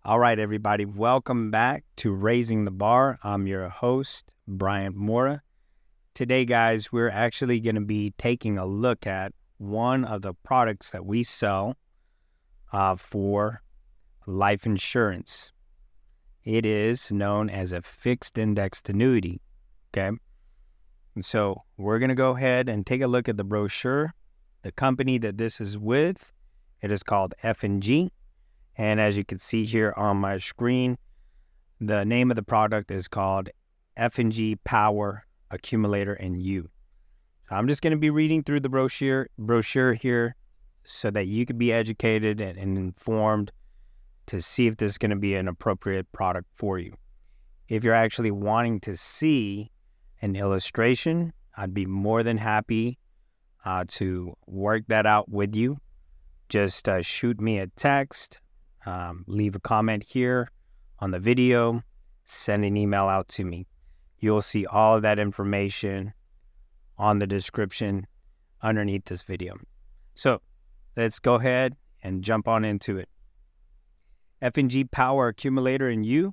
All right, everybody, welcome back to Raising the Bar. I'm your host, Briant Mora. Today, guys, we're actually going to be taking a look at one of the products that we sell for life insurance. It is known as a fixed indexed annuity, okay? And so we're going to go ahead and take a look at the brochure. The company that this is with, it is called F&G. And as you can see here on my screen, the name of the product is called F&G Power Accumulator and U. I'm just going to be reading through the brochure here so that you can be educated and informed to see if this is going to be an appropriate product for you. If you're actually wanting to see an illustration, I'd be more than happy to work that out with you. Just shoot me a text. Leave a comment here on the video, send an email out to me. You'll see all of that information on the description underneath this video. So let's go ahead and jump on into it. F&G Power Accumulator and U,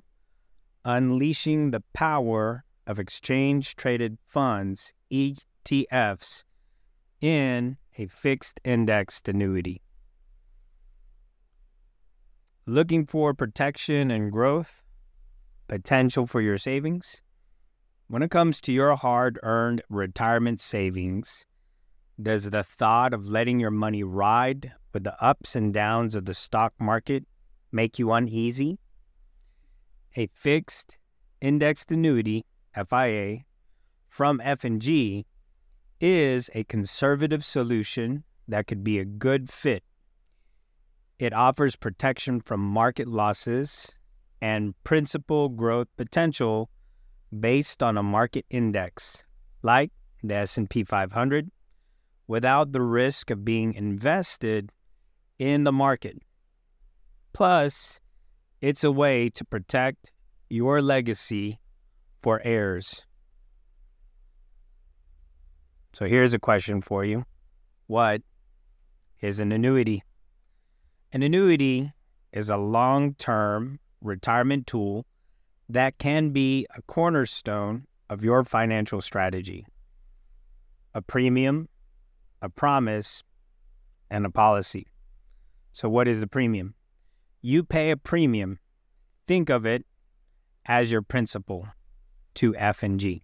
unleashing the power of exchange-traded funds, ETFs, in a fixed indexed annuity. Looking for protection and growth potential for your savings? When it comes to your hard-earned retirement savings, does the thought of letting your money ride with the ups and downs of the stock market make you uneasy? A fixed indexed annuity, FIA, from F&G is a conservative solution that could be a good fit. It offers protection from market losses and principal growth potential based on a market index, like the S&P 500, without the risk of being invested in the market. Plus, it's a way to protect your legacy for heirs. So here's a question for you. What is an annuity? An annuity is a long-term retirement tool that can be a cornerstone of your financial strategy. A premium, a promise, and a policy. So what is the premium? You pay a premium. Think of it as your principal to F&G.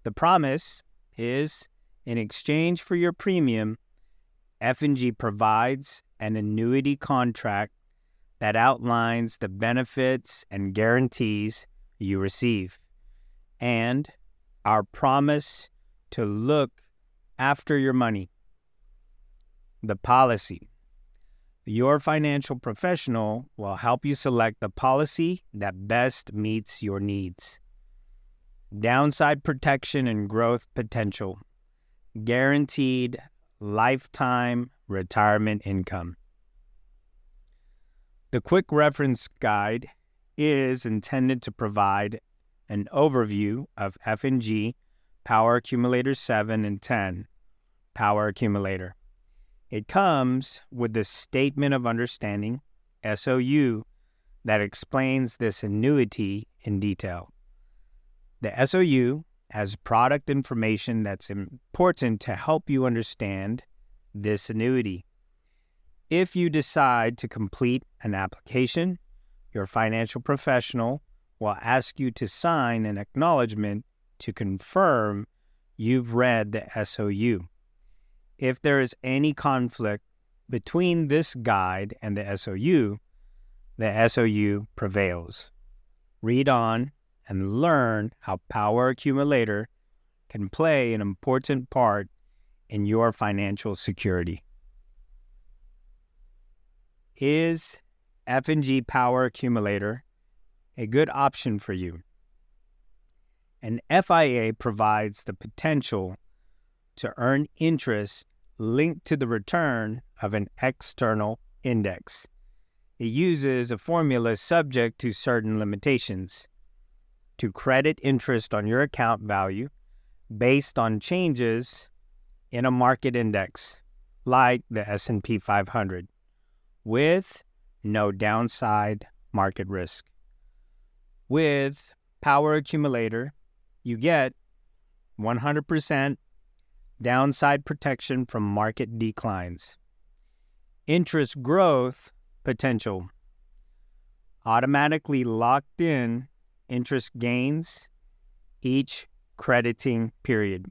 The promise is, in exchange for your premium, F&G provides an annuity contract that outlines the benefits and guarantees you receive, and our promise to look after your money. The policy. Your financial professional will help you select the policy that best meets your needs. Downside protection and growth potential. Guaranteed lifetime retirement income. The quick reference guide is intended to provide an overview of F&G Power Accumulator 7 and 10 Power Accumulator. It comes with the Statement of Understanding, SOU, that explains this annuity in detail. The SOU has product information that's important to help you understand this annuity. If you decide to complete an application, your financial professional will ask you to sign an acknowledgement to confirm you've read the SOU. If there is any conflict between this guide and the SOU prevails. Read on and learn how Power Accumulator can play an important part in your financial security. Is F&G Power Accumulator a good option for you? An FIA provides the potential to earn interest linked to the return of an external index. It uses a formula subject to certain limitations to credit interest on your account value based on changes in a market index, like the S&P 500, with no downside market risk. With Power Accumulator, you get 100% downside protection from market declines. Interest growth potential. Automatically locked in interest gains each crediting period.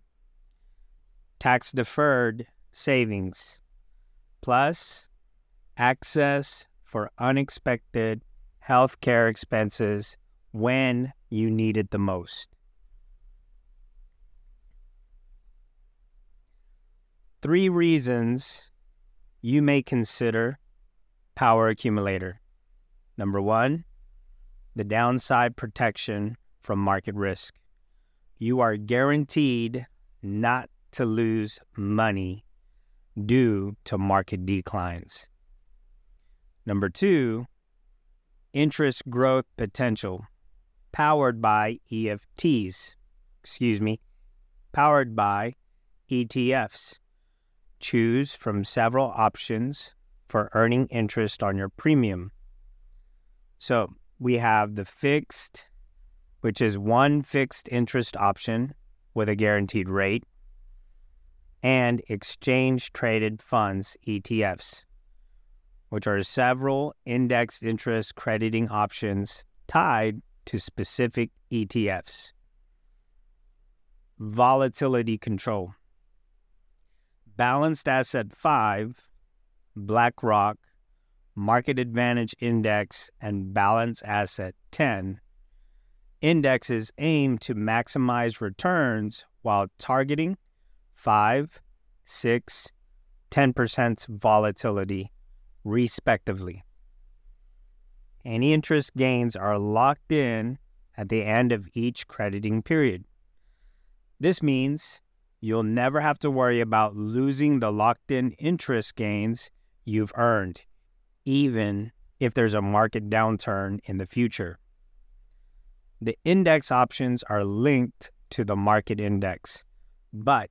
Tax-deferred savings, plus access for unexpected healthcare expenses when you need it the most. 3 reasons you may consider Power Accumulator. Number 1, the downside protection from market risk. You are guaranteed not to lose money due to market declines. Number 2, interest growth potential, powered by powered by ETFs. Choose from several options for earning interest on your premium. So we have the fixed, which is one fixed interest option with a guaranteed rate, and exchange-traded funds, ETFs, which are several indexed interest crediting options tied to specific ETFs. Volatility control. Balanced Asset 5, BlackRock, Market Advantage Index, and Balanced Asset 10 indexes aim to maximize returns while targeting 5, 6, 10% volatility, respectively. Any interest gains are locked in at the end of each crediting period. This means you'll never have to worry about losing the locked-in interest gains you've earned, even if there's a market downturn in the future. The index options are linked to the market index, but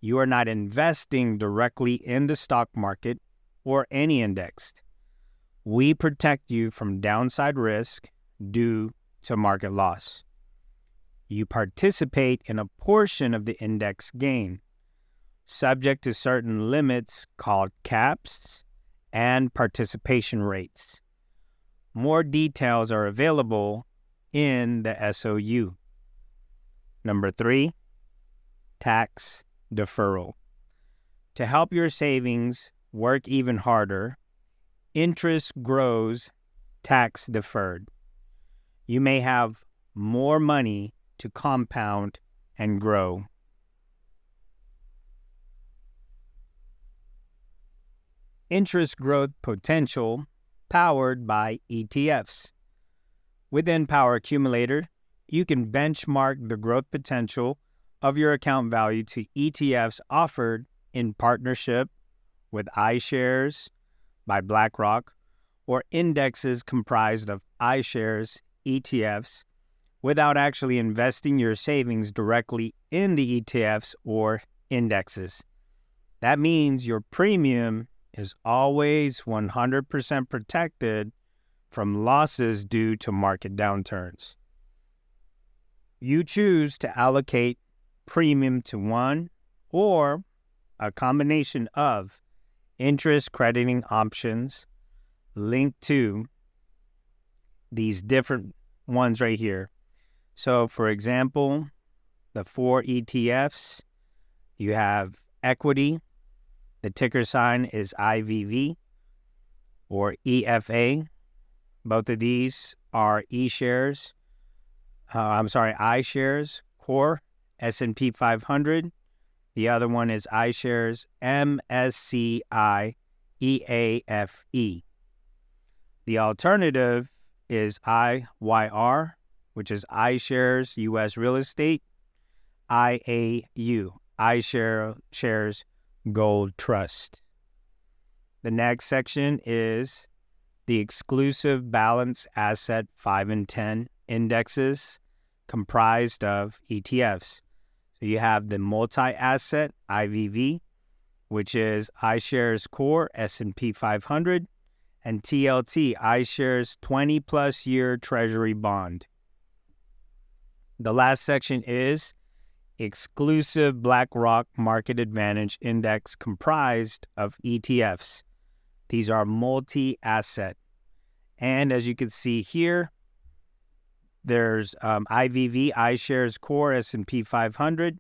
you are not investing directly in the stock market or any index. We protect you from downside risk due to market loss. You participate in a portion of the index gain, subject to certain limits called caps and participation rates. More details are available in the SOU. Number 3, tax deferral. To help your savings work even harder, interest grows tax deferred. You may have more money to compound and grow. Interest growth potential powered by ETFs. Within Power Accumulator, you can benchmark the growth potential of your account value to ETFs offered in partnership with iShares by BlackRock or indexes comprised of iShares ETFs without actually investing your savings directly in the ETFs or indexes. That means your premium is always 100% protected from losses due to market downturns. You choose to allocate premium to one or a combination of interest crediting options linked to these different ones right here. So, for example, the 4 ETFs, you have equity, the ticker sign is IVV or EFA. Both of these are iShares Core S&P 500. The other one is iShares MSCI EAFE. The alternative is IYR, which is iShares US Real Estate, IAU, iShares Gold Trust. The next section is the exclusive Balanced Asset 5 and 10 indexes comprised of ETFs. So you have the multi-asset IVV, which is iShares Core S&P 500, and TLT, iShares 20-plus year Treasury bond. The last section is exclusive BlackRock Market Advantage Index comprised of ETFs. These are multi-asset. And as you can see here, there's IVV, iShares Core S&P 500,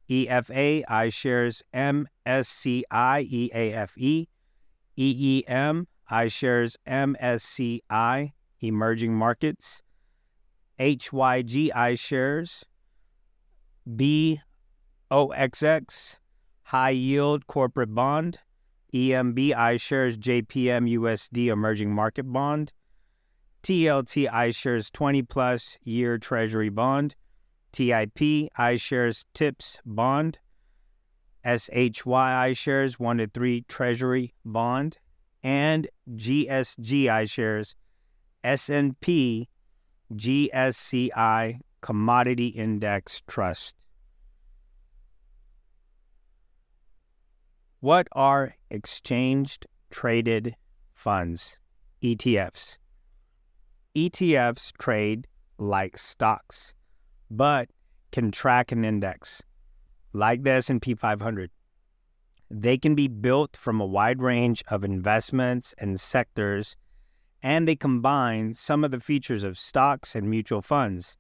EFA, iShares MSCI EAFE, EEM, iShares MSCI Emerging Markets, HYG, iShares BOXX High Yield Corporate Bond, EMB, iShares JPM USD Emerging Market Bond, TLT, iShares 20-plus year Treasury Bond, TIP, iShares TIPS Bond, SHY, iShares 1-3 Treasury Bond, and GSG, iShares S&P GSCI Commodity Index Trust. What are exchange traded funds? ETFs. ETFs trade like stocks, but can track an index, like the S&P 500. They can be built from a wide range of investments and sectors, and they combine some of the features of stocks and mutual funds,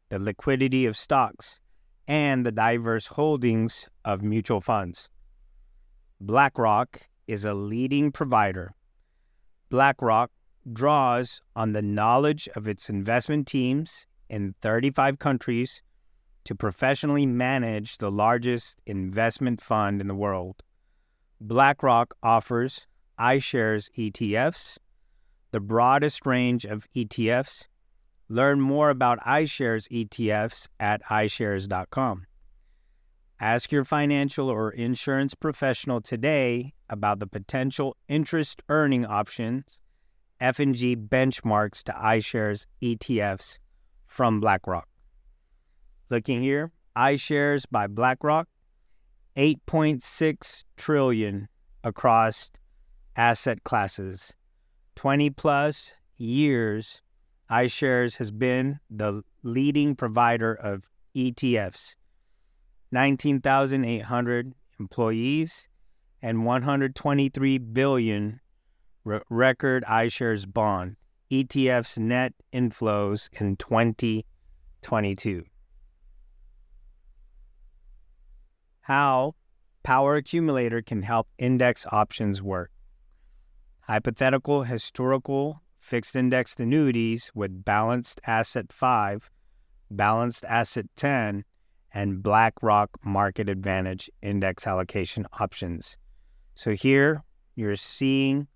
the liquidity of stocks, and the diverse holdings of mutual funds. BlackRock is a leading provider. BlackRock draws on the knowledge of its investment teams in 35 countries to professionally manage the largest investment fund in the world. BlackRock offers iShares ETFs, the broadest range of ETFs. Learn more about iShares ETFs at iShares.com. Ask your financial or insurance professional today about the potential interest earning options F&G benchmarks to iShares ETFs from BlackRock. Looking here, iShares by BlackRock, $8.6 trillion across asset classes. 20-plus years, iShares has been the leading provider of ETFs. 19,800 employees and $123 billion record iShares bond. ETFs net inflows in 2022. How Power Accumulator can help index options work. Hypothetical historical fixed indexed annuities with balanced asset 5, balanced asset 10, and BlackRock Market Advantage index allocation options. So here you're seeing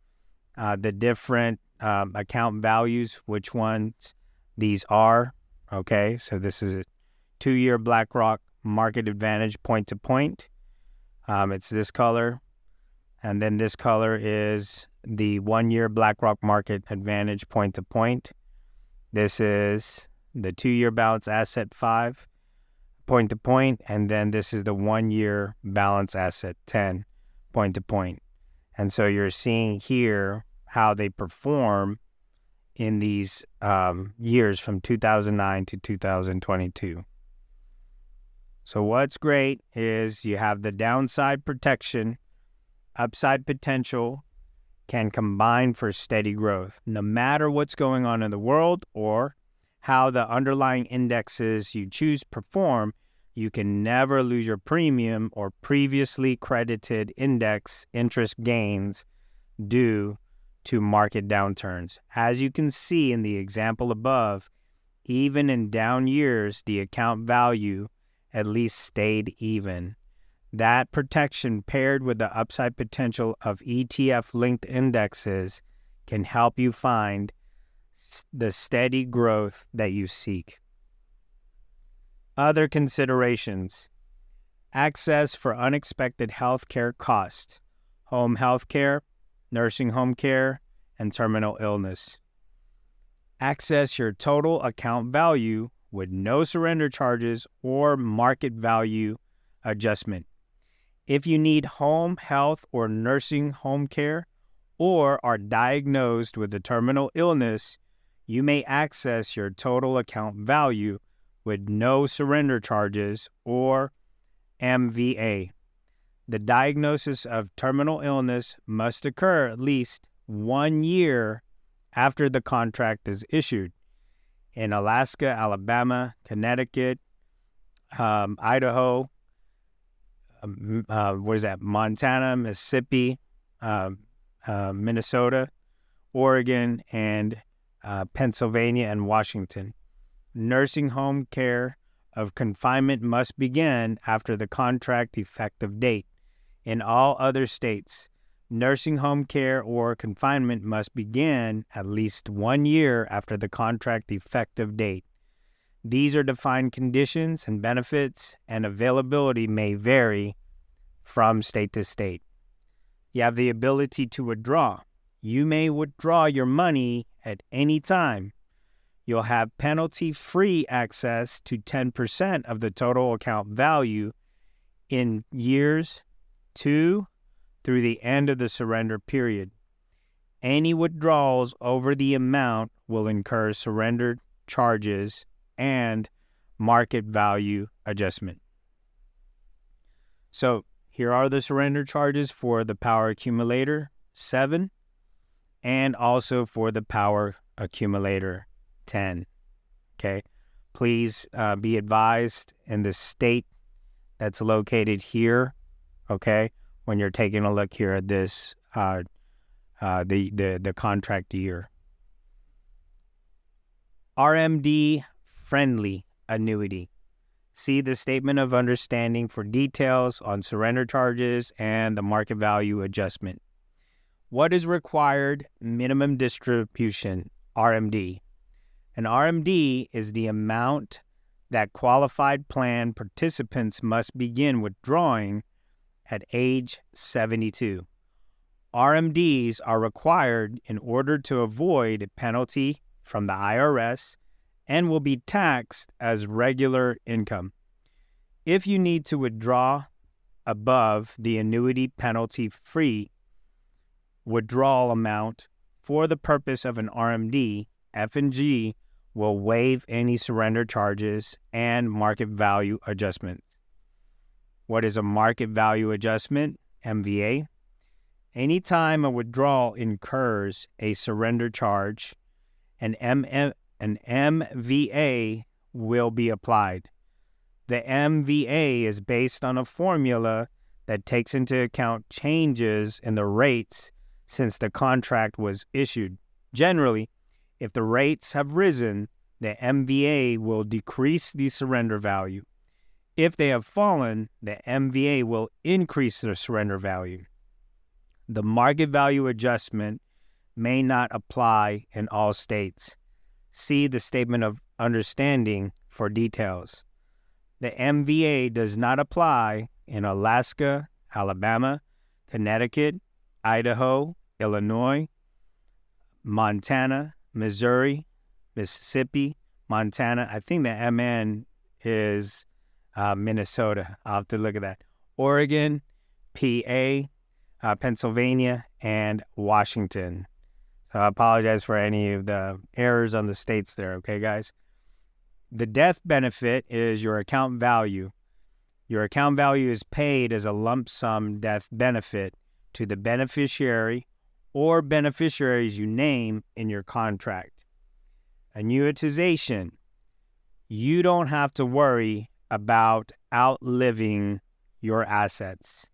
the different account values, which ones these are. Okay, so this is a 2-year BlackRock Market Advantage point to point. It's this color, and then this color is the 1-year BlackRock Market Advantage point to point. This is the 2-year Balance Asset 5 point to point, and then this is the 1-year Balance Asset 10 point to point. And so you're seeing here how they perform in these years from 2009 to 2022. So what's great is you have the downside protection, upside potential can combine for steady growth. No matter what's going on in the world or how the underlying indexes you choose perform, you can never lose your premium or previously credited index interest gains due to market downturns. As you can see in the example above, even in down years, the account value at least stayed even. That protection paired with the upside potential of ETF-linked indexes can help you find the steady growth that you seek. Other considerations: access for unexpected health care costs, home health care, nursing home care, and terminal illness. Access your total account value with no surrender charges or market value adjustment. If you need home health or nursing home care or are diagnosed with a terminal illness, you may access your total account value with no surrender charges or MVA. The diagnosis of terminal illness must occur at least 1 year after the contract is issued. In Alaska, Alabama, Connecticut, Idaho, Montana, Mississippi, Minnesota, Oregon, and Pennsylvania and Washington. Nursing home care of confinement must begin after the contract effective date. In all other states, nursing home care or confinement must begin at least 1 year after the contract effective date. These are defined conditions and benefits, and availability may vary from state to state. You have the ability to withdraw. You may withdraw your money at any time. You'll have penalty-free access to 10% of the total account value in years 2 through the end of the surrender period. Any withdrawals over the amount will incur surrender charges and market value adjustment. So here are the surrender charges for the Power Accumulator 7 and also for the Power Accumulator 10. Okay, please be advised in the state that's located here. Okay, when you're taking a look here at this the contract year. RMD friendly annuity. See the statement of understanding for details on surrender charges and the market value adjustment. What is required minimum distribution, RMD? An RMD is the amount that qualified plan participants must begin withdrawing at age 72. RMDs are required in order to avoid a penalty from the IRS and will be taxed as regular income. If you need to withdraw above the annuity penalty-free withdrawal amount for the purpose of an RMD, F&G will waive any surrender charges and market value adjustments. What is a market value adjustment, MVA? Anytime a withdrawal incurs a surrender charge, an MVA will be applied. The MVA is based on a formula that takes into account changes in the rates since the contract was issued. Generally, if the rates have risen, the MVA will decrease the surrender value. If they have fallen, the MVA will increase the surrender value. The market value adjustment may not apply in all states. See the statement of understanding for details. The MVA does not apply in Alaska, Alabama, Connecticut, Idaho, Illinois, Montana, Missouri, Mississippi, Montana. I think the MN is Minnesota. I'll have to look at that. Oregon, PA, Pennsylvania, and Washington. So I apologize for any of the errors on the states there, okay, guys? The death benefit is your account value. Your account value is paid as a lump sum death benefit to the beneficiary or beneficiaries you name in your contract. Annuitization. You don't have to worry about outliving your assets.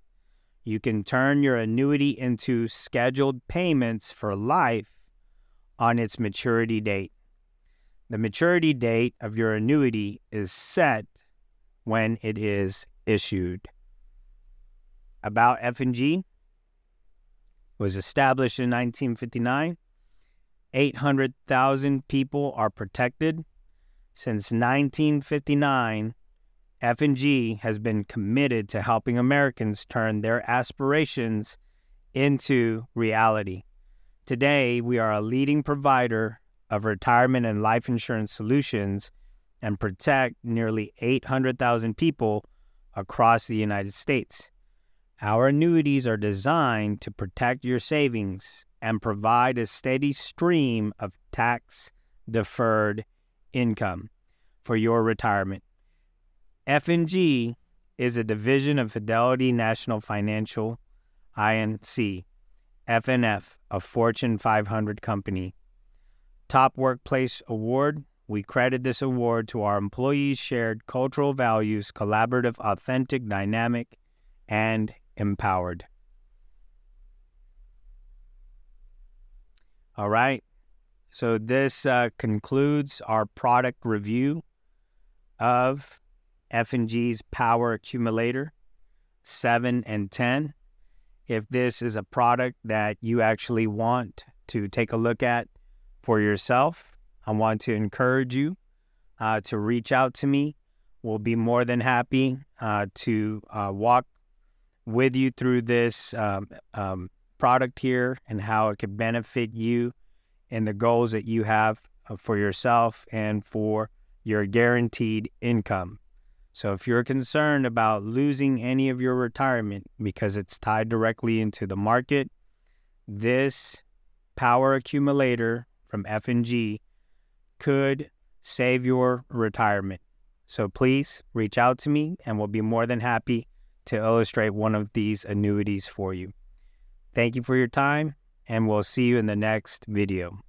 You can turn your annuity into scheduled payments for life on its maturity date. The maturity date of your annuity is set when it is issued. About F&G was established in 1959. 800,000 people are protected. Since 1959, F&G has been committed to helping Americans turn their aspirations into reality. Today, we are a leading provider of retirement and life insurance solutions and protect nearly 800,000 people across the United States. Our annuities are designed to protect your savings and provide a steady stream of tax-deferred income for your retirement. F&G is a division of Fidelity National Financial, Inc., FNF, a Fortune 500 company. Top Workplace Award. We credit this award to our employees' shared cultural values, collaborative, authentic, dynamic, and empowered. All right. So this concludes our product review of F&G's Power Accumulator 7 and 10. If this is a product that you actually want to take a look at for yourself, I want to encourage you to reach out to me. We'll be more than happy to walk with you through this product here and how it could benefit you and the goals that you have for yourself and for your guaranteed income. So if you're concerned about losing any of your retirement because it's tied directly into the market, this Power Accumulator from F&G could save your retirement. So please reach out to me and we'll be more than happy to illustrate one of these annuities for you. Thank you for your time, and we'll see you in the next video.